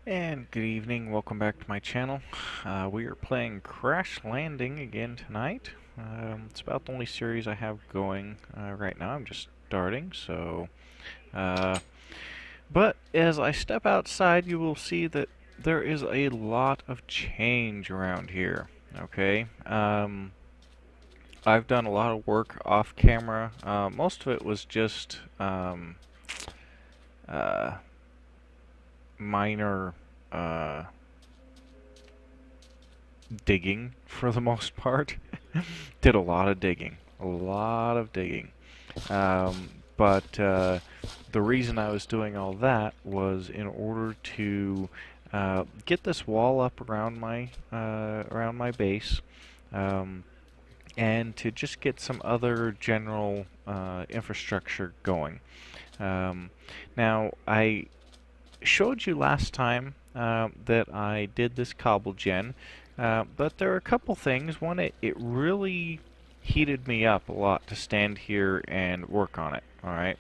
And good evening, welcome back to my channel. We are playing Crash Landing again tonight. It's about the only series I have going right now. I'm just starting, so... but as I step outside, you will see that there is a lot of change around here, okay? I've done a lot of work off camera. Most of it was just uh, minor... digging for the most part. Did a lot of digging. A lot of digging. But the reason I was doing all that was in order to get this wall up around my base, and to just get some other general infrastructure going. Now, I showed you last time that I did this cobble gen, but there are a couple things. One, it really heated me up a lot to stand here and work on it. Alright,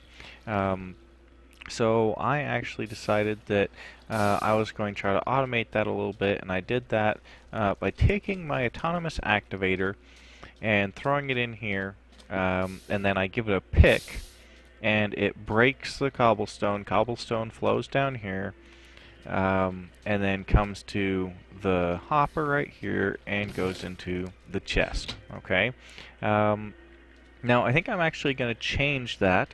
so I actually decided that I was going to try to automate that a little bit, and I did that by taking my autonomous activator and throwing it in here, and then I give it a pick, and it breaks the cobblestone. Cobblestone flows down here, and then comes to the hopper right here and goes into the chest. Okay. Now I think I'm actually going to change that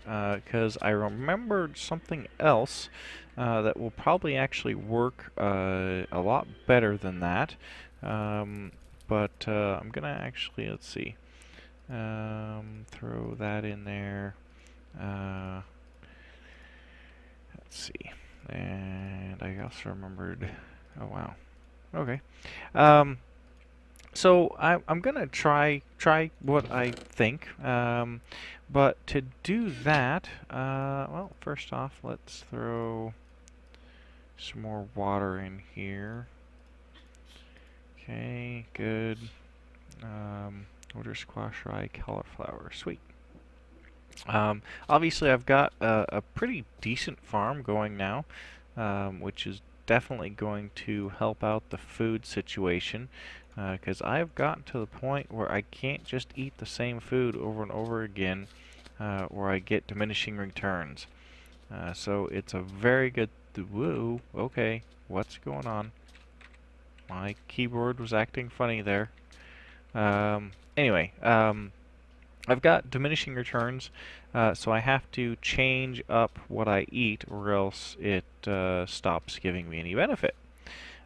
because I remembered something else that will probably actually work a lot better than that. But I'm going to actually, let's see, throw that in there. Let's see. And I also remembered. Oh wow. Okay. So I'm gonna try what I think. But to do that, well, first off, let's throw some more water in here. Okay, good. Order squash, rye, cauliflower. Sweet. Obviously, I've got a pretty decent farm going now, which is definitely going to help out the food situation, because I've gotten to the point where I can't just eat the same food over and over again, where I get diminishing returns. So it's a very good... Whoa, okay, what's going on? My keyboard was acting funny there. Anyway, I've got diminishing returns, so I have to change up what I eat, or else it stops giving me any benefit.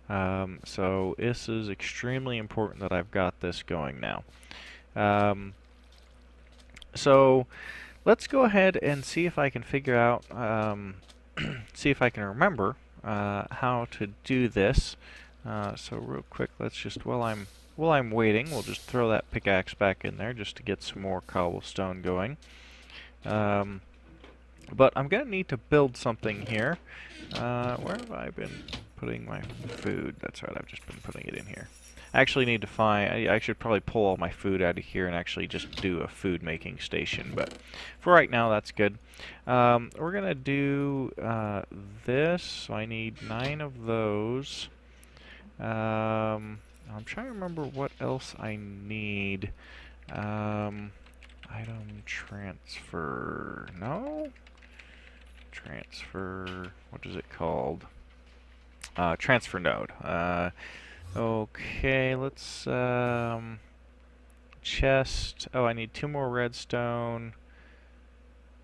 So this is extremely important that I've got this going now. So let's go ahead and see if I can figure out, see if I can remember how to do this. So real quick, let's just, while I'm waiting, we'll just throw that pickaxe back in there just to get some more cobblestone going. But I'm going to need to build something here. Where have I been putting my food? That's right, I've just been putting it in here. I actually need to find... I should probably pull all my food out of here and actually just do a food making station. But for right now, that's good. We're going to do this. So I need 9 of those. I'm trying to remember what else I need. Item transfer. No? Transfer. What is it called? Transfer node. Okay, let's. Chest. Oh, I need 2 more redstone.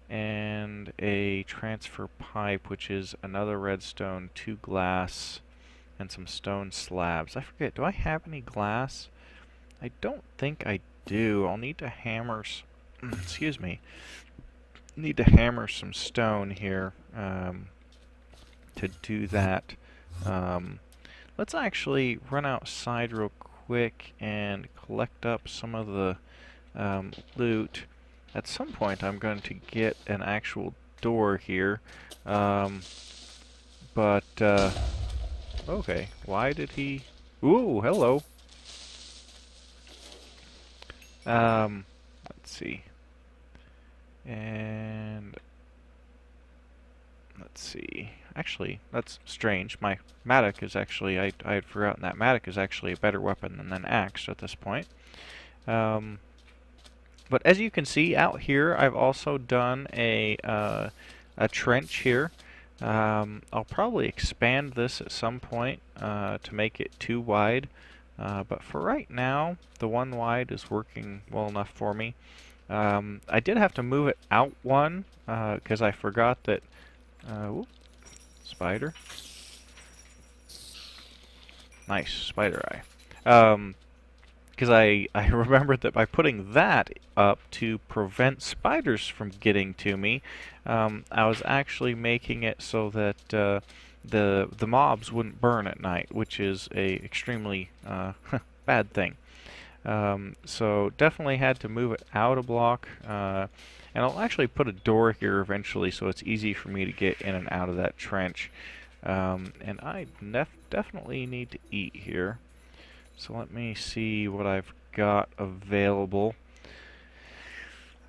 And a transfer pipe, which is another redstone, 2 glass, and some stone slabs. I forget, do I have any glass? I don't think I do. I'll need to hammer... excuse me. Need to hammer some stone here to do that. Let's actually run outside real quick and collect up some of the loot. At some point I'm going to get an actual door here. Okay, why did he... Ooh, hello. Let's see. And let's see. Actually, that's strange. My mattock is actually, I had forgotten that mattock is actually a better weapon than an axe at this point. But as you can see out here, I've also done a trench here. I'll probably expand this at some point to make it 2 wide. But for right now, the 1 wide is working well enough for me. I did have to move it out 1 because I forgot that... Whoop, spider. Nice, spider eye. Because I remembered that by putting that up to prevent spiders from getting to me, I was actually making it so that the mobs wouldn't burn at night, which is a extremely bad thing. So definitely had to move it out a block, and I'll actually put a door here eventually so it's easy for me to get in and out of that trench. And I definitely need to eat here. So let me see what I've got available.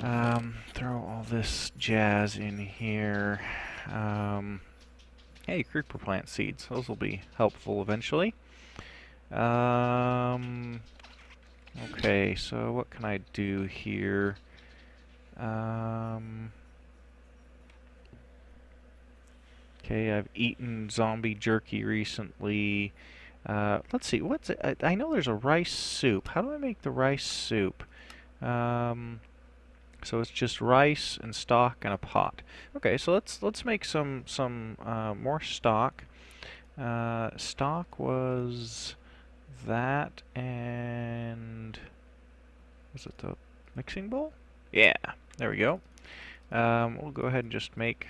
Throw all this jazz in here. Hey, creeper plant seeds. Those will be helpful eventually. Okay, so what can I do here? Okay, I've eaten zombie jerky recently. Let's see, what's it? I know there's a rice soup. How do I make the rice soup? So it's just rice and stock and a pot. Okay, so let's make some more stock. Stock was that, and was it the mixing bowl? Yeah, there we go. We'll go ahead and just make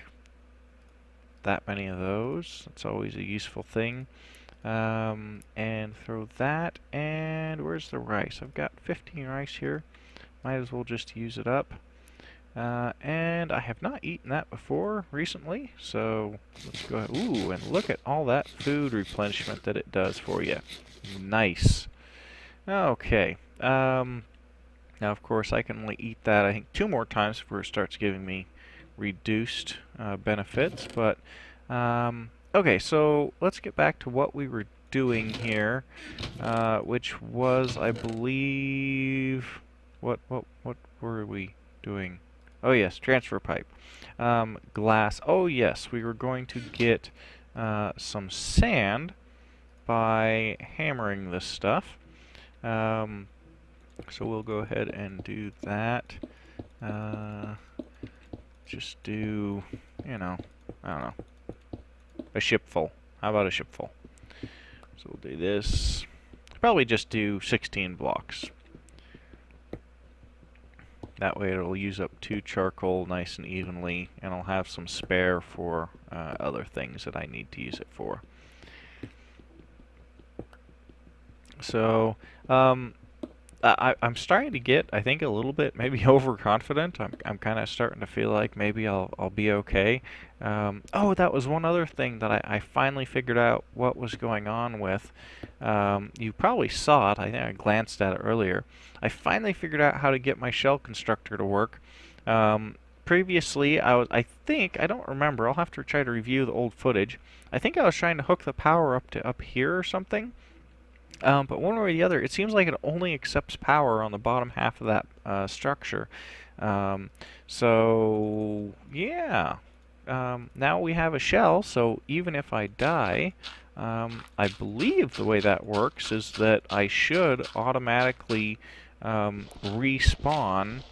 that many of those. That's always a useful thing. And throw that, and where's the rice? I've got 15 rice here. Might as well just use it up. And I have not eaten that before recently, so let's go ahead. Ooh, and look at all that food replenishment that it does for you. Nice. Okay. Now, of course, I can only eat that, I think, 2 more times before it starts giving me reduced benefits, but okay, so let's get back to what we were doing here, which was, I believe, what were we doing? Oh yes, transfer pipe. Glass. Oh yes, we were going to get some sand by hammering this stuff. So we'll go ahead and do that. Just do, you know, I don't know, a shipful. How about a shipful? So we'll do this. Probably just do 16 blocks. That way it'll use up 2 charcoal nice and evenly, and I'll have some spare for other things that I need to use it for. So, I'm starting to get, I think, a little bit maybe overconfident. I'm kind of starting to feel like maybe I'll be okay. Oh, that was one other thing that I finally figured out what was going on with. You probably saw it. I think I glanced at it earlier. I finally figured out how to get my shell constructor to work. Previously, I think, I don't remember. I'll have to try to review the old footage. I think I was trying to hook the power up to up here or something. But one way or the other, it seems like it only accepts power on the bottom half of that structure. So, yeah. Now we have a shell, so even if I die, I believe the way that works is that I should automatically respawn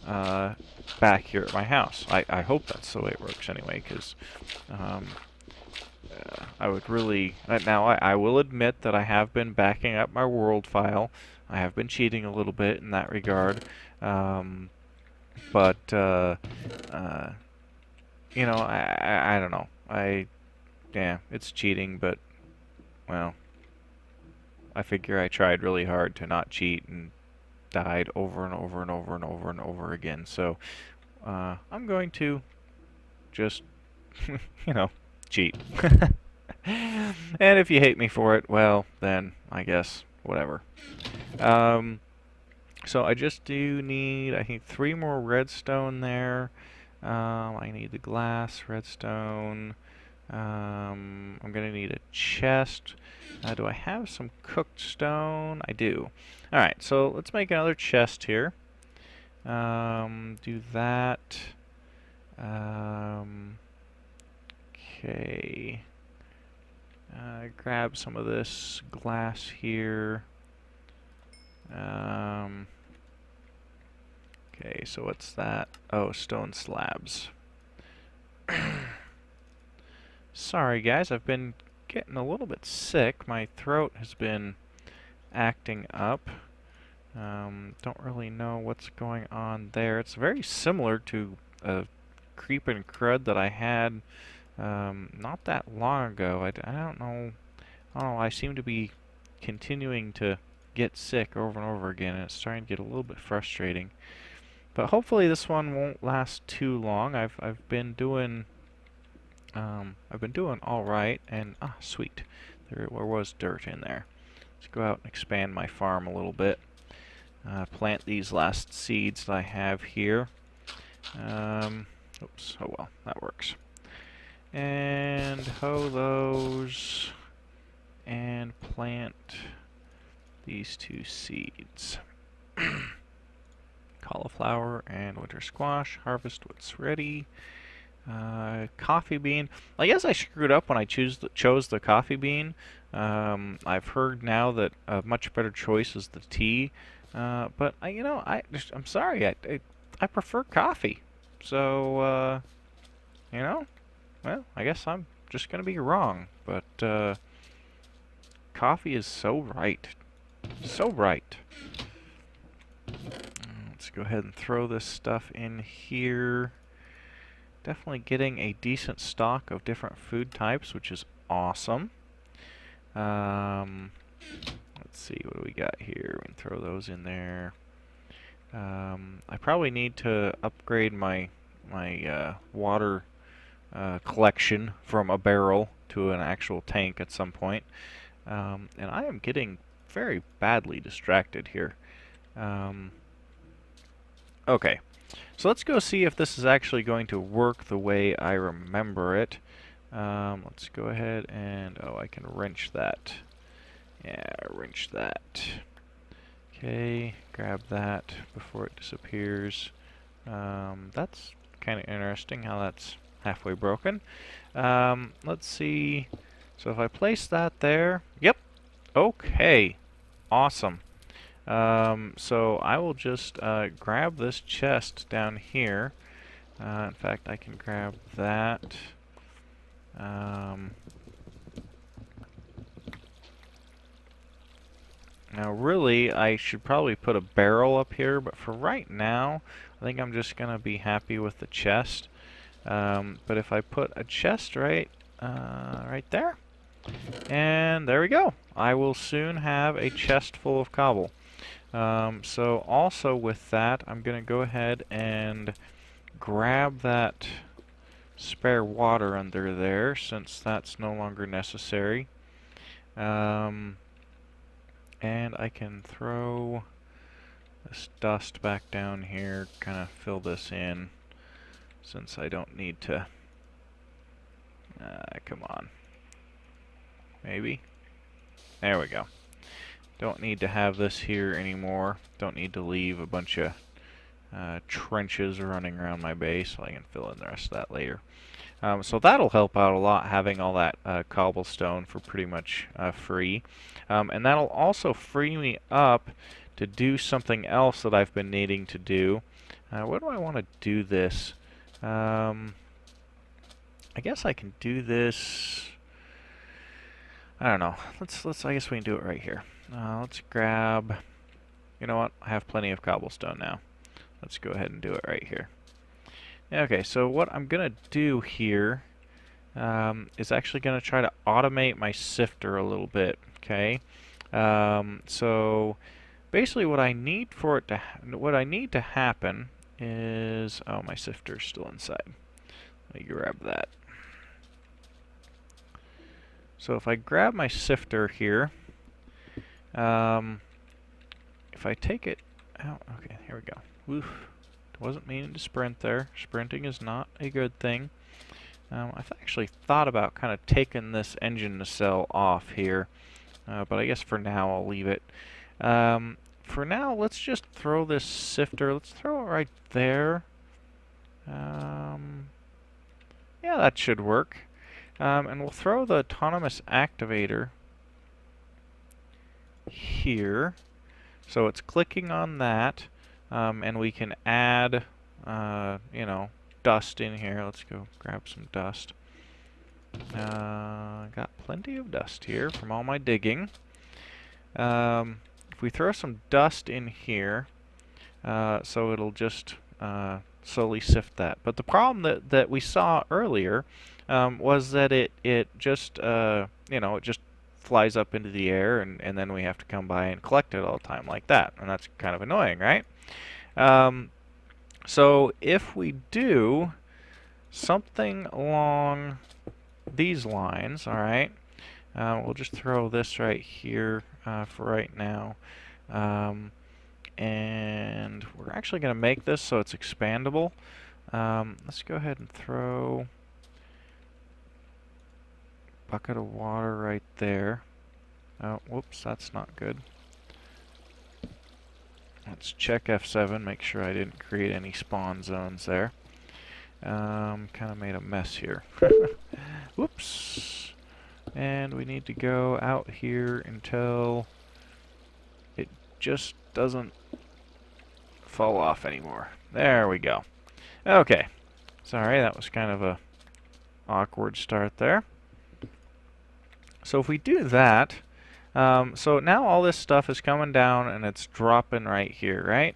back here at my house. I hope that's the way it works anyway, because I would really... Now, I will admit that I have been backing up my world file. I have been cheating a little bit in that regard. But, you know, I don't know. Yeah, it's cheating, but, well, I figure I tried really hard to not cheat and died over and over and over and over and over again. So, I'm going to just, you know, cheat. And if you hate me for it, well, then I guess whatever. So I just do need, I think, 3 more redstone there. I need the glass, redstone. I'm gonna need a chest. Do I have some cooked stone? I do. Alright, so let's make another chest here. Do that. Okay. Grab some of this glass here. Okay, so what's that? Oh, stone slabs. Sorry guys, I've been getting a little bit sick. My throat has been acting up. Don't really know what's going on there. It's very similar to a creeping crud that I had not that long ago. I don't know. I seem to be continuing to get sick over and over again, and it's starting to get a little bit frustrating. But hopefully this one won't last too long. I've been doing all right, and sweet, there was dirt in there. Let's go out and expand my farm a little bit. Plant these last seeds that I have here. Oops, oh well, that works. And hoe those, and plant these 2 seeds. Cauliflower and winter squash. Harvest what's ready. Coffee bean. I guess I screwed up when I chose the coffee bean. I've heard now that a much better choice is the tea. But I'm sorry. I prefer coffee. So well, I guess I'm just gonna be wrong. But coffee is so right. So right. Let's go ahead and throw this stuff in here. Definitely getting a decent stock of different food types, which is awesome. Let's see, what do we got here? We can throw those in there. I probably need to upgrade my water collection from a barrel to an actual tank at some point. And I am getting very badly distracted here. Okay, so let's go see if this is actually going to work the way I remember it. Let's go ahead and, I can wrench that. Yeah, wrench that. Okay, grab that before it disappears. That's kind of interesting how that's halfway broken. Let's see. So if I place that there, yep. Okay, awesome. So I will just grab this chest down here. In fact, I can grab that. Now really, I should probably put a barrel up here, but for right now, I think I'm just gonna be happy with the chest. But if I put a chest right there, and there we go. I will soon have a chest full of cobble. So also with that, I'm gonna go ahead and grab that spare water under there, since that's no longer necessary. And I can throw this dust back down here, kind of fill this in, since I don't need to, come on, maybe, there we go. Don't need to have this here anymore. Don't need to leave a bunch of trenches running around my base, so I can fill in the rest of that later. So that'll help out a lot, having all that cobblestone for pretty much free. And that'll also free me up to do something else that I've been needing to do. Where do I want to do this? I guess I can do this. I don't know. I guess we can do it right here. Let's grab. You know what? I have plenty of cobblestone now. Let's go ahead and do it right here. Okay, so what I'm gonna do here is actually gonna try to automate my sifter a little bit. Okay, so basically what I need to happen is, oh, my sifter's still inside. Let me grab that. So if I grab my sifter here, if I take it out, okay, here we go. Oof. Wasn't meaning to sprint there. Sprinting is not a good thing. I've actually thought about kind of taking this engine nacelle off here, but I guess for now I'll leave it. For now, let's just throw this sifter. Let's throw it right there. Yeah, that should work. And we'll throw the autonomous activator here. So it's clicking on that, and we can add, you know, dust in here. Let's go grab some dust. Got plenty of dust here from all my digging. If we throw some dust in here, so it'll just slowly sift that. But the problem that we saw earlier was that it just, you know, it just flies up into the air, and then we have to come by and collect it all the time like that. And that's kind of annoying, right? So if we do something along these lines, all right, we'll just throw this right here for right now. And we're actually going to make this so it's expandable. Let's go ahead and throw a bucket of water right there. Oh, whoops, that's not good. Let's check F7, make sure I didn't create any spawn zones there. Kind of made a mess here. Whoops. And we need to go out here until it just doesn't fall off anymore. There we go. Okay. Sorry, that was kind of a awkward start there. So if we do that, so now all this stuff is coming down and it's dropping right here, right?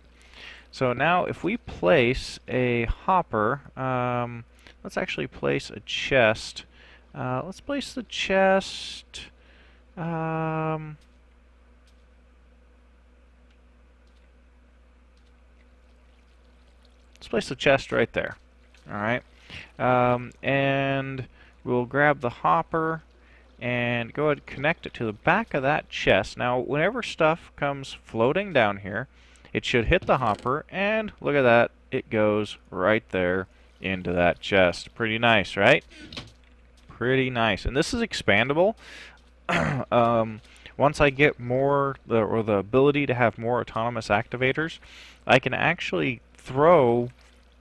So now if we place a hopper, let's actually place a chest. Let's place the chest. Let's place the chest right there. All right, and we'll grab the hopper and go ahead and connect it to the back of that chest. Now, whenever stuff comes floating down here, it should hit the hopper, and look at that, it goes right there into that chest. Pretty nice, right? Pretty nice. And this is expandable. Once I get more, or the ability to have more autonomous activators, I can actually throw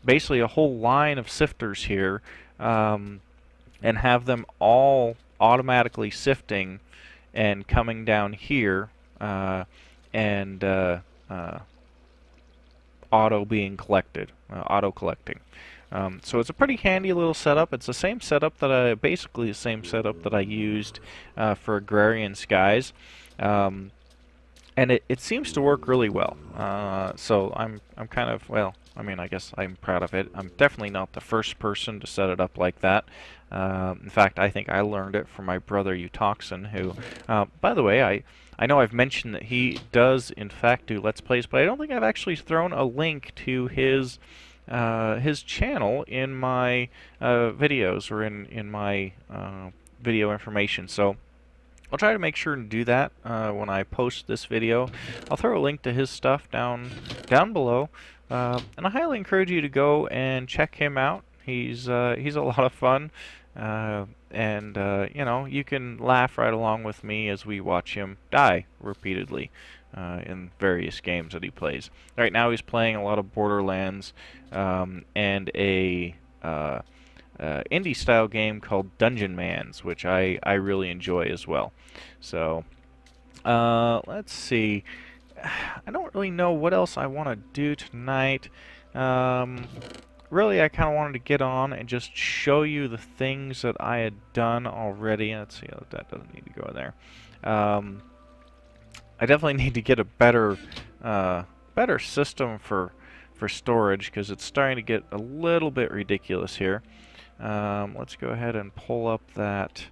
basically a whole line of sifters here, and have them all automatically sifting and coming down here, and auto being collected, auto collecting. So it's a pretty handy little setup. It's the same setup that basically the same setup that I used for Agrarian Skies, and it seems to work really well. So I'm kind of, well, I mean, I guess I'm proud of it. I'm definitely not the first person to set it up like that. In fact, I think I learned it from my brother Utoxin, who, by the way, I know I've mentioned that he does in fact do Let's Plays, but I don't think I've actually thrown a link to his channel in my videos, or in my video information. So I'll try to make sure to do that when I post this video. I'll throw a link to his stuff down below, and I highly encourage you to go and check him out. He's a lot of fun, and you know, you can laugh right along with me as we watch him die repeatedly in various games that he plays. Right now he's playing a lot of Borderlands, and a indie style game called Dungeon Mans, which I really enjoy as well. So let's see, I don't really know what else I want to do tonight. Really, I kind of wanted to get on and just show you the things that I had done already. Let's see, that doesn't need to go in there. I definitely need to get a better system for storage, because it's starting to get a little bit ridiculous here. Let's go ahead and pull up that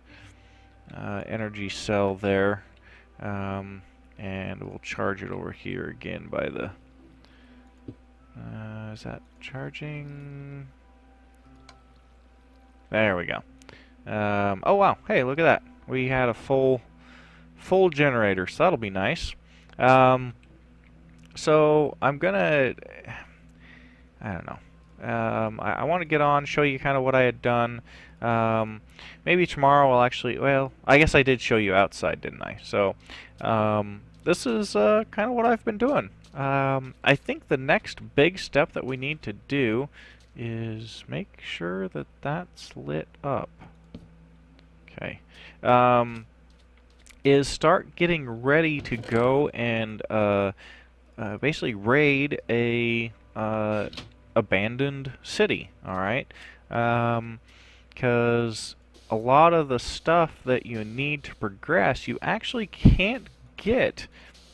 energy cell there, and we'll charge it over here again by the... is that charging? There we go. Oh wow, hey, look at that. We had a full generator, so that'll be nice. So I'm gonna, I don't know. I want to get on, show you kind of what I had done. Maybe tomorrow I'll actually, well, I guess I did show you outside, didn't I? So, this is kind of what I've been doing. I think the next big step that we need to do is make sure that that's lit up. Okay. Is start getting ready to go and basically raid a abandoned city. All right, because a lot of the stuff that you need to progress, you actually can't get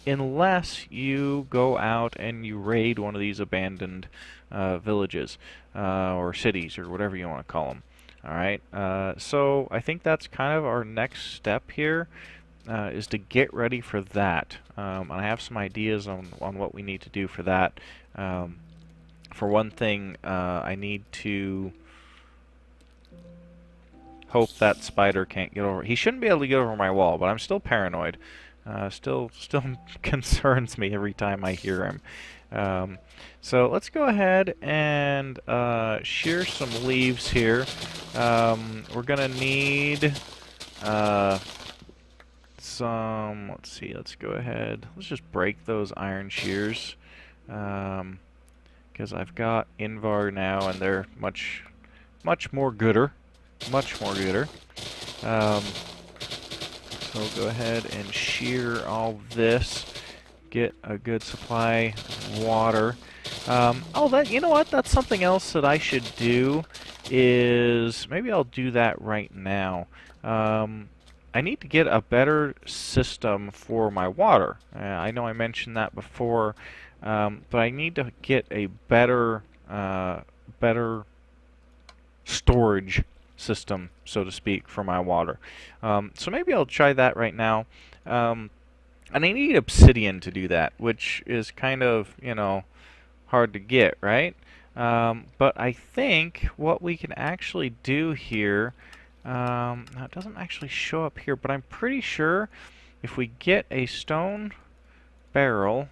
unless you go out and you raid one of these abandoned villages or cities or whatever you want to call them. All right, so I think that's kind of our next step here. Is to get ready for that. And I have some ideas on what we need to do for that. For one thing, I need to hope that spider can't get over. He shouldn't be able to get over my wall, but I'm still paranoid. Still concerns me every time I hear him. So let's go ahead and shear some leaves here. We're gonna need some, let's see, let's go ahead, let's just break those iron shears, because I've got Invar now and they're much more gooder, so we'll go ahead and shear all this, get a good supply of water. Oh, that, you know what, that's something else that I should do, is maybe I'll do that right now. I need to get a better system for my water. I know I mentioned that before, but I need to get a better storage system, so to speak, for my water. So maybe I'll try that right now. And I need obsidian to do that, which is kind of, you know, hard to get, right? But I think what we can actually do here, now it doesn't actually show up here, but I'm pretty sure if we get a stone barrel,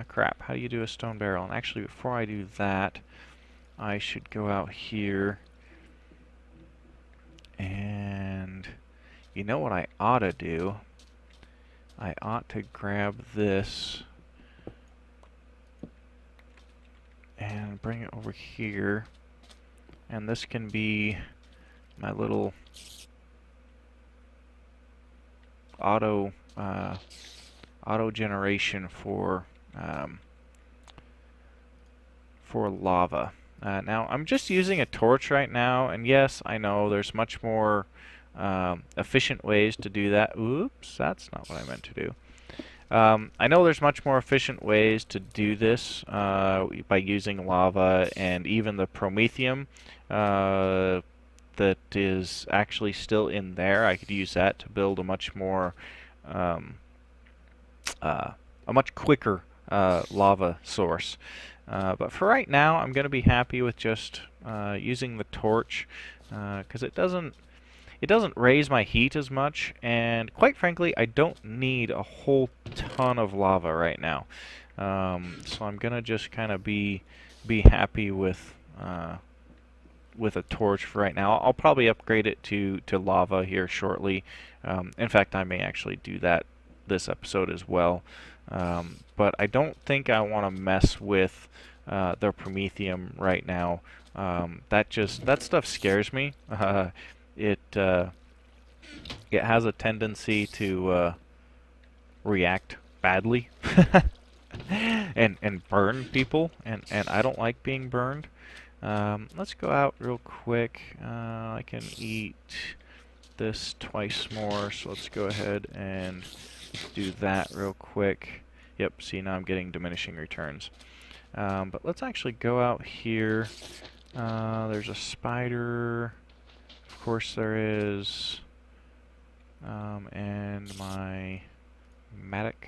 crap, how do you do a stone barrel? And actually, before I do that, I should go out here, and you know what I ought to do? I ought to grab this and bring it over here, and this can be my little auto generation for lava. Now I'm just using a torch right now, and yes, I know there's much more efficient ways to do that. Oops, that's not what I meant to do. I know there's much more efficient ways to do this by using lava, and even the promethium that is actually still in there. I could use that to build a much more, a much quicker lava source. But for right now, I'm going to be happy with just using the torch, because it doesn't raise my heat as much, and quite frankly, I don't need a whole ton of lava right now. So I'm gonna just kind of be happy with a torch for right now. I'll probably upgrade it to lava here shortly. In fact, I may actually do that this episode as well. But I don't think I want to mess with the promethium right now. That stuff scares me. It has a tendency to react badly and burn people, and I don't like being burned. Let's go out real quick. I can eat this twice more, so let's go ahead and do that real quick. Yep, see, now I'm getting diminishing returns. But let's actually go out here. There's a spider. Of course there is. And my mattock.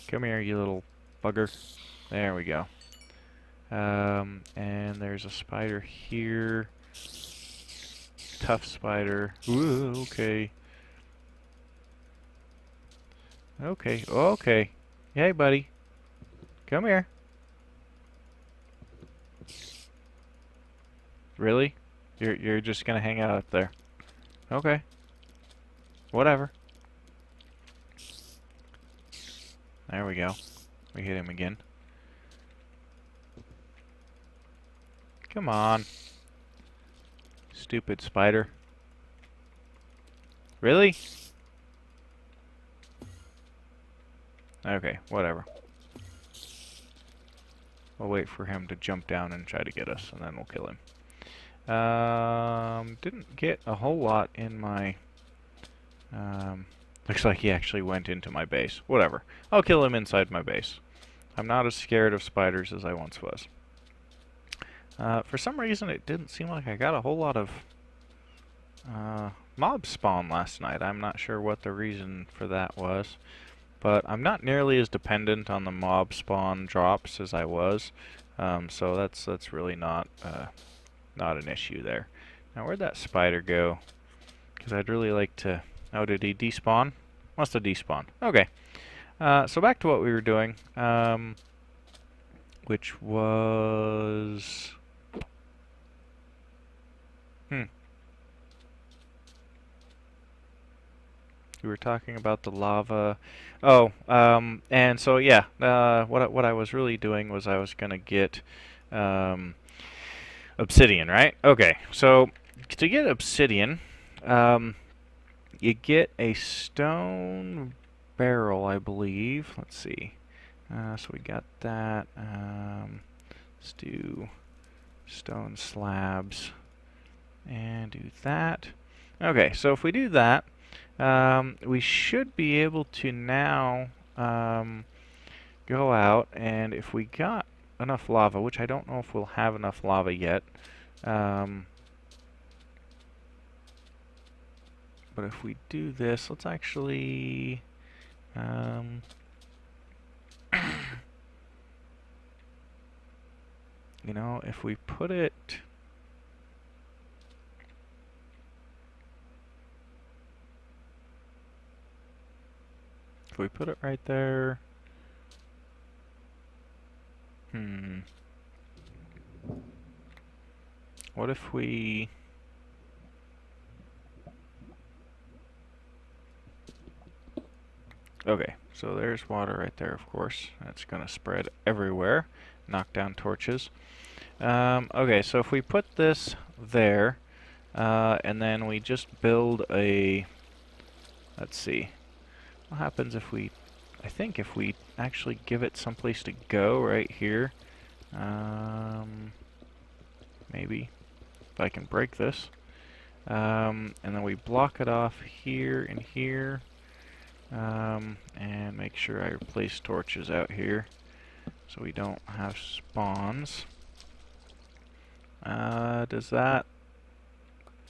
Come here, you little bugger. There we go. And there's a spider here. Tough spider. Ooh, okay. Okay, okay. Hey, buddy. Come here. Really? You're just gonna hang out up there. Okay. Whatever. There we go. We hit him again. Come on. Stupid spider. Really? Okay, whatever. We'll wait for him to jump down and try to get us, and then we'll kill him. Didn't get a whole lot in my... looks like he actually went into my base. Whatever. I'll kill him inside my base. I'm not as scared of spiders as I once was. For some reason, it didn't seem like I got a whole lot of mob spawn last night. I'm not sure what the reason for that was. But I'm not nearly as dependent on the mob spawn drops as I was. So that's really not an issue there. Now, where'd that spider go? Because I'd really like to... Oh, did he despawn? Must have despawned. Okay. So back to what we were doing, which was... We were talking about the lava. Oh, and so yeah, what I was really doing was I was gonna get obsidian, right? Okay, so to get obsidian, you get a stone barrel, I believe. Let's see. So we got that. Let's do stone slabs and do that. Okay, so if we do that, we should be able to now go out, and if we got enough lava, which I don't know if we'll have enough lava yet, but if we do this, let's actually you know, if we put it... If we put it right there... What if we... Okay, so there's water right there, of course. That's gonna spread everywhere. Knock down torches. Okay, so if we put this there, and then we just build a... Let's see. What happens if we... I think if we actually give it someplace to go right here, maybe, if I can break this, and then we block it off here and here, and make sure I place torches out here so we don't have spawns. Does that...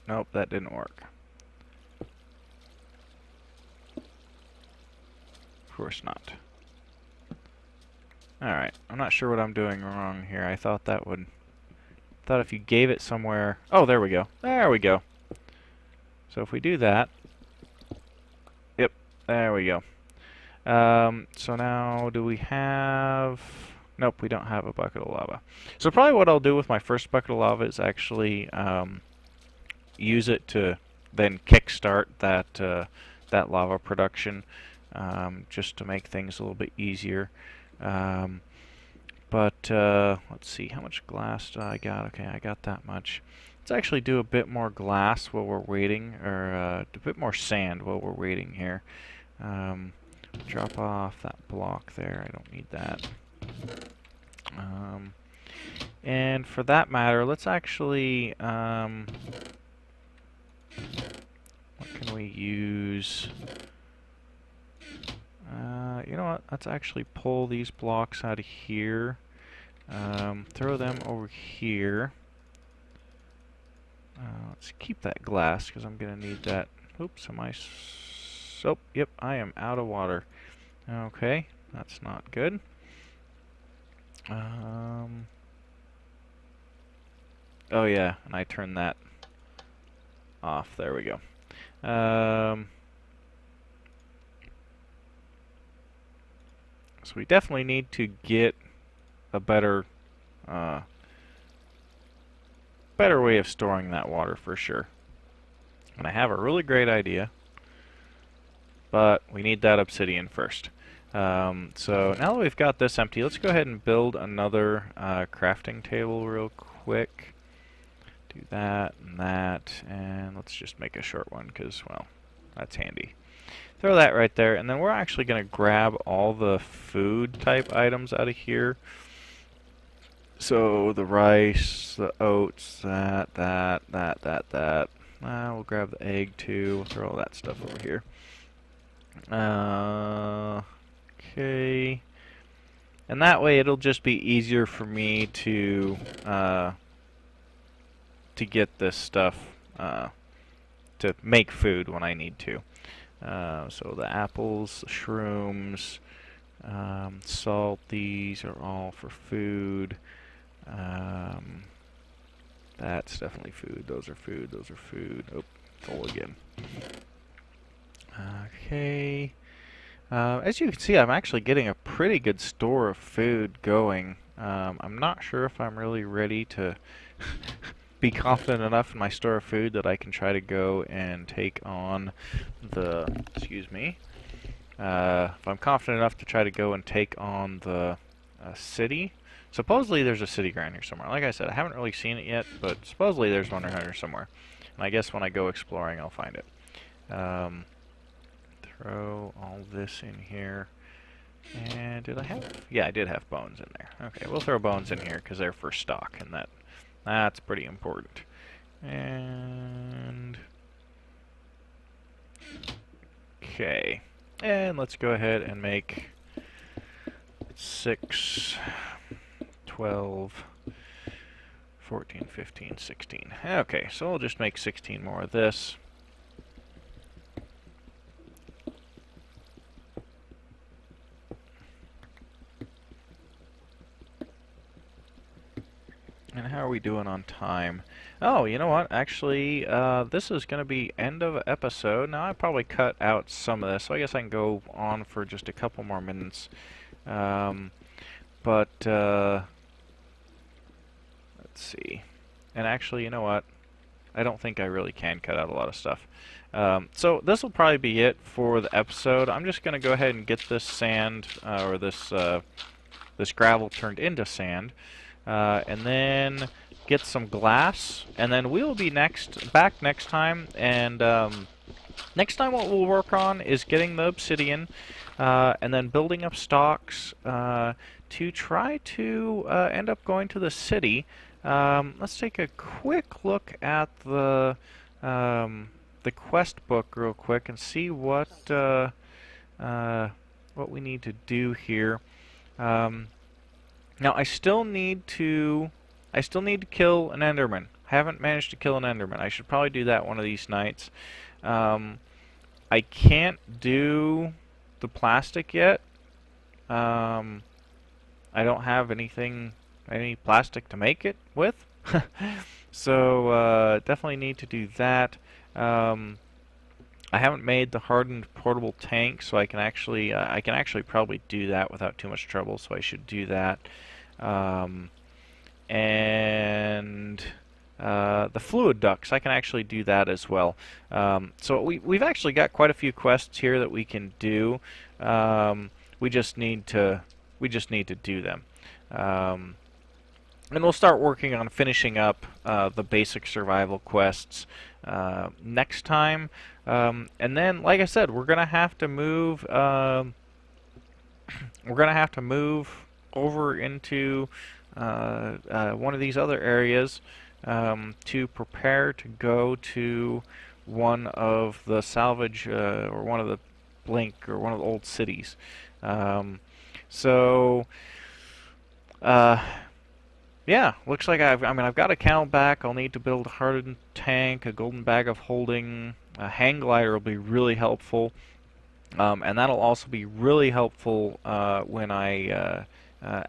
Nope, that didn't work. Of course not. Alright, I'm not sure what I'm doing wrong here. I thought that would... thought if you gave it somewhere... Oh, there we go. There we go. So if we do that... Yep, there we go. So now, do we have... Nope, we don't have a bucket of lava. So probably what I'll do with my first bucket of lava is actually use it to then kickstart that lava production, just to make things a little bit easier. But let's see, how much glass do I got? Okay, I got that much. Let's actually do a bit more glass while we're waiting, or a bit more sand while we're waiting here. Drop off that block there. I don't need that. And for that matter, let's actually, what can we use? You know what, let's actually pull these blocks out of here, throw them over here. Let's keep that glass, because I'm going to need that. Oops, am I... Oh, yep, I am out of water. Okay, that's not good. Oh yeah, and I turned that off. There we go. So we definitely need to get a better better way of storing that water for sure. And I have a really great idea, but we need that obsidian first. So now that we've got this empty, let's go ahead and build another crafting table real quick. Do that, and let's just make a short one because, well, that's handy. Throw that right there, and then we're actually going to grab all the food type items out of here. So the rice, the oats, that. We'll grab the egg too. We'll throw all that stuff over here. Okay. And that way it'll just be easier for me to get this stuff to make food when I need to. So the apples, the shrooms, salt, these are all for food. That's definitely food. Those are food. Those are food. Oh, full again. Okay. As you can see, I'm actually getting a pretty good store of food going. I'm not sure if I'm really ready to be confident enough in my store of food that I can try to go and take on the, excuse me, if I'm confident enough to try to go and take on the city. Supposedly there's a city around here somewhere. Like I said, I haven't really seen it yet, but supposedly there's one around here somewhere. And I guess when I go exploring, I'll find it. Throw all this in here. And did I have? Yeah, I did have bones in there. Okay, we'll throw bones in here because they're for stock, and that's pretty important. And okay, and let's go ahead and make 6, 12, 14, 15, 16. Okay, so we'll just make 16 more of this. And how are we doing on time? Oh, you know what? Actually, this is going to be end of episode. Now, I probably cut out some of this, so I guess I can go on for just a couple more minutes. But let's see. And actually, you know what? I don't think I really can cut out a lot of stuff. So this will probably be it for the episode. I'm just going to go ahead and get this sand, or this gravel turned into sand. And then get some glass, and then we'll be back next time. And next time, what we'll work on is getting the obsidian, and then building up stocks to try to end up going to the city. Let's take a quick look at the quest book real quick and see what we need to do here. Now I still need to kill an Enderman. I haven't managed to kill an Enderman. I should probably do that one of these nights. I can't do the plastic yet. I don't have any plastic to make it with. So definitely need to do that. I haven't made the hardened portable tank, so I can actually probably do that without too much trouble. So I should do that. And the fluid ducts, I can actually do that as well. So we've actually got quite a few quests here that we can do. We just need to do them. And we'll start working on finishing up the basic survival quests next time. And then, like I said, we're gonna have to move. Over into one of these other areas to prepare to go to one of the salvage or one of the blink or one of the old cities. Yeah, looks like I've got a camel back. I'll need to build a hardened tank, a golden bag of holding, a hang glider will be really helpful, and that'll also be really helpful when I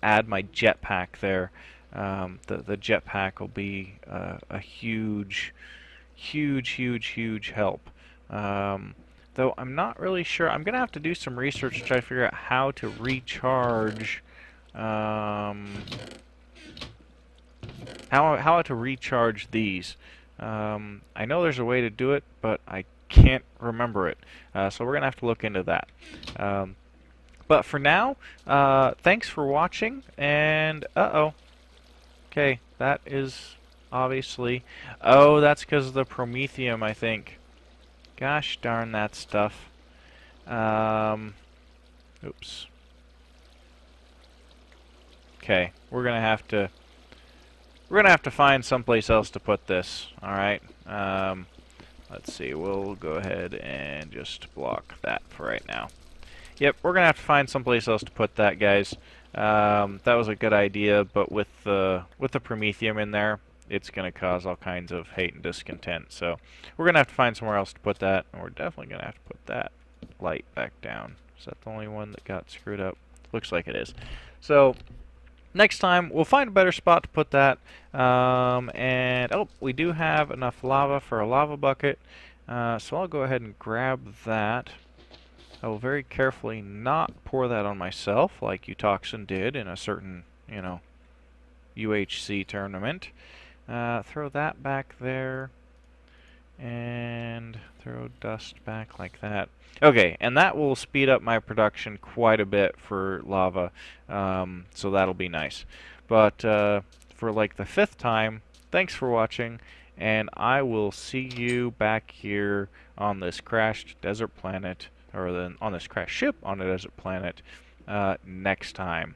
add my jetpack there. The jetpack will be a huge help. Though I'm not really sure. I'm gonna have to do some research to try to figure out how to recharge how to recharge these. I know there's a way to do it, but I can't remember it. So we're gonna have to look into that. But for now, thanks for watching, and okay, that is obviously, oh, that's because of the promethium, I think. Gosh darn that stuff. Oops. Okay, we're gonna have to find someplace else to put this. All right. Let's see. We'll go ahead and just block that for right now. Yep, we're gonna have to find someplace else to put that, guys. That was a good idea, but with the promethium in there, it's gonna cause all kinds of hate and discontent. So we're gonna have to find somewhere else to put that, and we're definitely gonna have to put that light back down. Is that the only one that got screwed up? Looks like it is. So next time, we'll find a better spot to put that. And, oh, we do have enough lava for a lava bucket. So I'll go ahead and grab that. I will very carefully not pour that on myself like Utoxin did in a certain, UHC tournament. Throw that back there. And throw dust back like that. Okay, and that will speed up my production quite a bit for lava, so that'll be nice. But for like the 5th time, thanks for watching, and I will see you back here on this crashed desert planet, or on this crashed ship on a desert planet, next time.